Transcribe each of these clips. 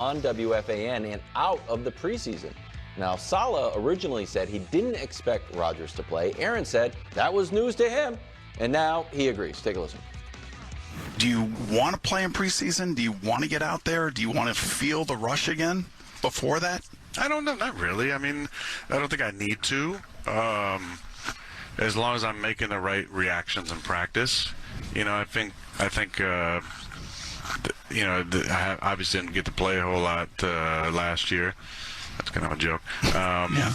on WFAN and out of the preseason. Now, Saleh originally said he didn't expect Rodgers to play. Aaron said that was news to him, and now he agrees. Take a listen. Do you want to play in preseason? Do you want to get out there? Do you want to feel the rush again before that? I don't know. Not really. I mean, I don't think I need to. As long as I'm making the right reactions in practice. You know, I think I obviously didn't get to play a whole lot last year. That's kind of a joke. Yeah.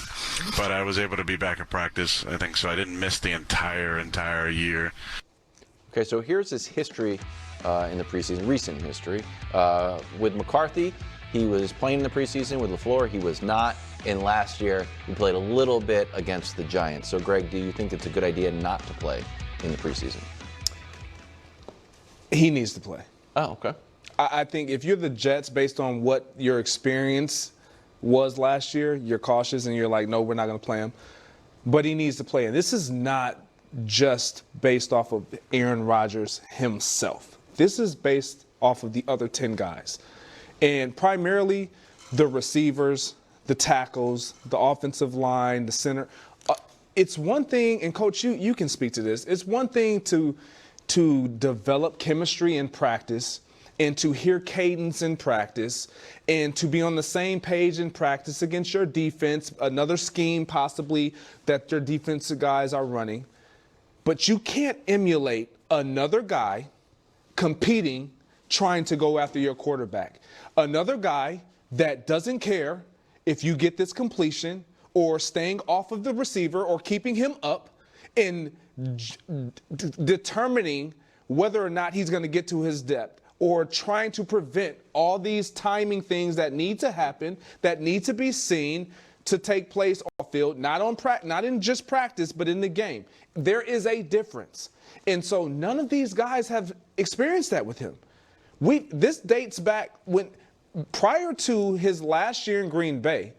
But I was able to be back in practice, I think, so I didn't miss the entire year. Okay, so here's his history in the preseason, recent history. With McCarthy, he was playing in the preseason. With LaFleur, he was not. And last year, he played a little bit against the Giants. So, Greg, do you think it's a good idea not to play in the preseason? He needs to play. Oh, okay. I think if you're the Jets, based on what your experience was last year, you're cautious and you're like, no, we're not going to play him. But he needs to play. And this is not just based off of Aaron Rodgers himself. This is based off of the other 10 guys. And primarily the receivers, the tackles, the offensive line, the center. It's one thing, and Coach, you can speak to this. It's one thing to develop chemistry in practice and to hear cadence in practice and to be on the same page in practice against your defense, another scheme possibly that your defensive guys are running. But you can't emulate another guy competing, trying to go after your quarterback. Another guy that doesn't care if you get this completion or staying off of the receiver or keeping him up and determining whether or not he's going to get to his depth, or trying to prevent all these timing things that need to happen, that need to be seen to take place off field, not in just practice, but in the game. There is a difference. And so none of these guys have experienced that with him. This dates back when prior to his last year in Green Bay.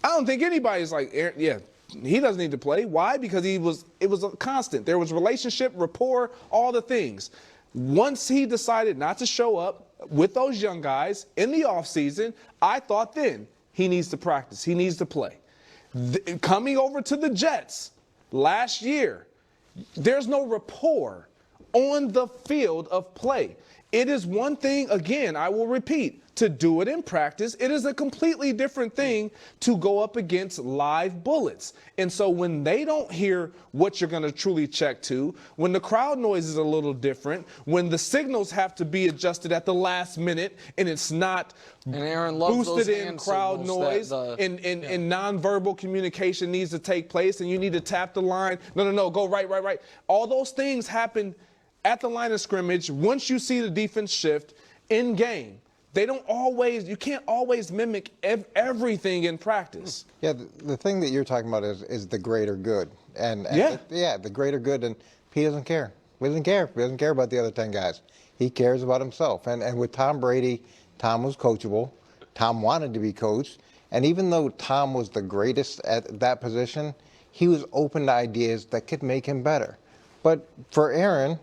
I don't think anybody's like, yeah, he doesn't need to play. Why? Because it was a constant. There was relationship, rapport, all the things. Once he decided not to show up with those young guys in the offseason, I thought then he needs to practice. He needs to play. Coming over to the Jets last year, there's no rapport on the field of play. It is one thing, again, I will repeat, to do it in practice. It is a completely different thing to go up against live bullets. And so when they don't hear what you're going to truly check to, when the crowd noise is a little different, when the signals have to be adjusted at the last minute and it's not boosted in crowd noise and nonverbal communication needs to take place and you need to tap the line. No, go right. All those things happen at the line of scrimmage once you see the defense shift in game. You can't always mimic everything in practice. Yeah, the thing that you're talking about is the greater good. The greater good, and he doesn't care. He doesn't care about the other 10 guys. He cares about himself. And with Tom Brady, Tom was coachable. Tom wanted to be coached. And even though Tom was the greatest at that position, he was open to ideas that could make him better. But for Aaron,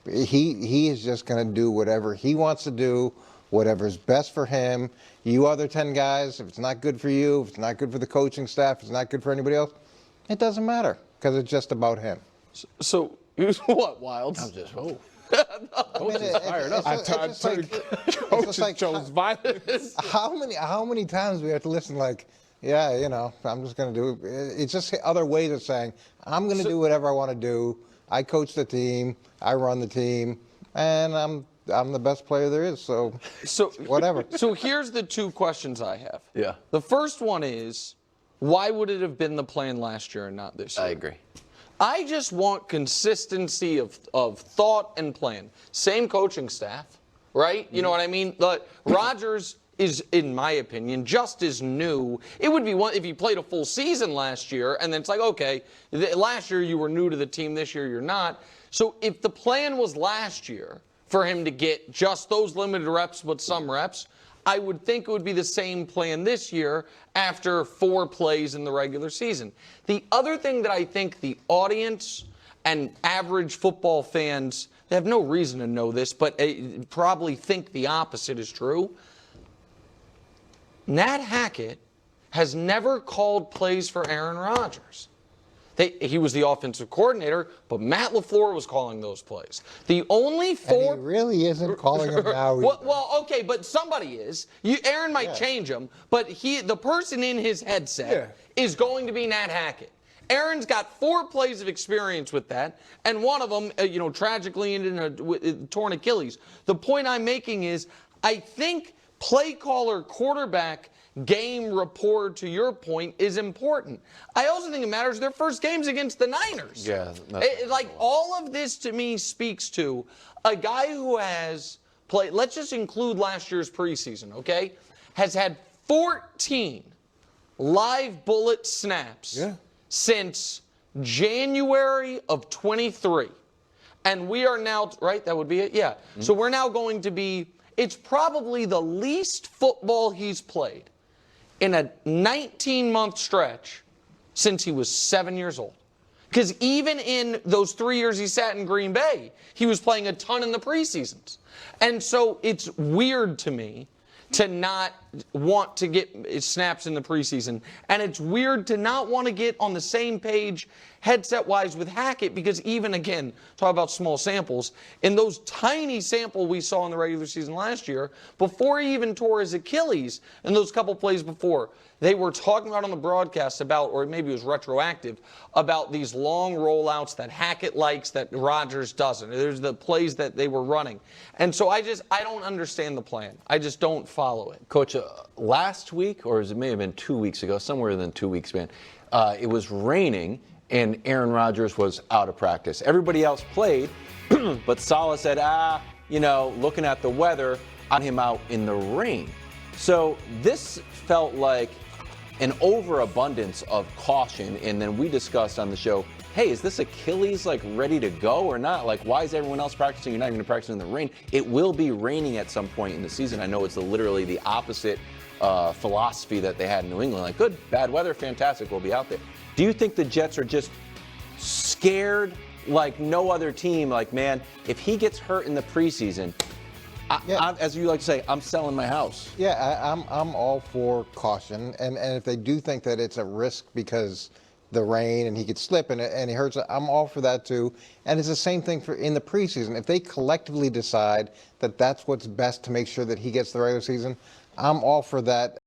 he is just going to do whatever he wants to do, whatever's best for him. You other 10 guys, if it's not good for you, if it's not good for the coaching staff, if it's not good for anybody else, it doesn't matter because it's just about him. So what, Wilds? I'm just, Coach is fired up. Coach chose violence. How many times we have to listen like, yeah, I'm just going to do it. It's just other ways of saying, I'm going to do whatever I want to do. I coach the team. I run the team. And I'm the best player there is, so whatever. So here's the two questions I have. Yeah. The first one is, why would it have been the plan last year and not this year? I agree. I just want consistency of thought and plan. Same coaching staff, right? You know what I mean? Rodgers is, in my opinion, just as new. It would be one if he played a full season last year, and then it's like, okay, last year you were new to the team, this year you're not. So if the plan was last year for him to get just those limited reps but some reps, I would think it would be the same plan this year after 4 plays in the regular season. The other thing that I think the audience and average football fans, they have no reason to know this, but probably think the opposite is true. Nat Hackett has never called plays for Aaron Rodgers. He was the offensive coordinator, but Matt LaFleur was calling those plays. The only four. And he really isn't calling them now. Well, okay, but somebody is. Aaron might change him, but the person in his headset is going to be Nat Hackett. Aaron's got 4 plays of experience with that, and one of them, tragically ended in a torn Achilles. The point I'm making is, I think play caller, quarterback, game rapport, to your point, is important. I also think it matters their first games against the Niners. Yeah. All of this to me speaks to a guy who has played, let's just include last year's preseason, okay? Has had 14 live bullet snaps since January of 23. And we are now, right, that would be it? Yeah. Mm-hmm. So we're now going to be, it's probably the least football he's played in a 19-month stretch since he was 7 years old. Because even in those 3 years he sat in Green Bay, he was playing a ton in the preseasons. And so it's weird to me to not want to get snaps in the preseason. And it's weird to not want to get on the same page headset-wise with Hackett, because even, again, talk about small samples, in those tiny sample we saw in the regular season last year, before he even tore his Achilles, and those couple plays before, they were talking about on the broadcast about, or maybe it was retroactive, about these long rollouts that Hackett likes that Rodgers doesn't. There's the plays that they were running. And so I don't understand the plan. I just don't follow it. Coach, last week, or it may have been 2 weeks ago, somewhere within 2 weeks, man, it was raining and Aaron Rodgers was out of practice. Everybody else played, but Saleh said, looking at the weather, I want him out in the rain. So this felt like an overabundance of caution, and then we discussed on the show, hey, is this Achilles ready to go or not? Why is everyone else practicing? You're not even practicing in the rain. It will be raining at some point in the season. I know it's literally the opposite philosophy that they had in New England. Good, bad weather, fantastic, we'll be out there. Do you think the Jets are just scared like no other team? Man, if he gets hurt in the preseason, as you like to say, I'm selling my house. Yeah, I'm all for caution, and if they do think that it's a risk because the rain and he could slip and he hurts, I'm all for that too. And it's the same thing for in the preseason. If they collectively decide that that's what's best to make sure that he gets the regular season, I'm all for that.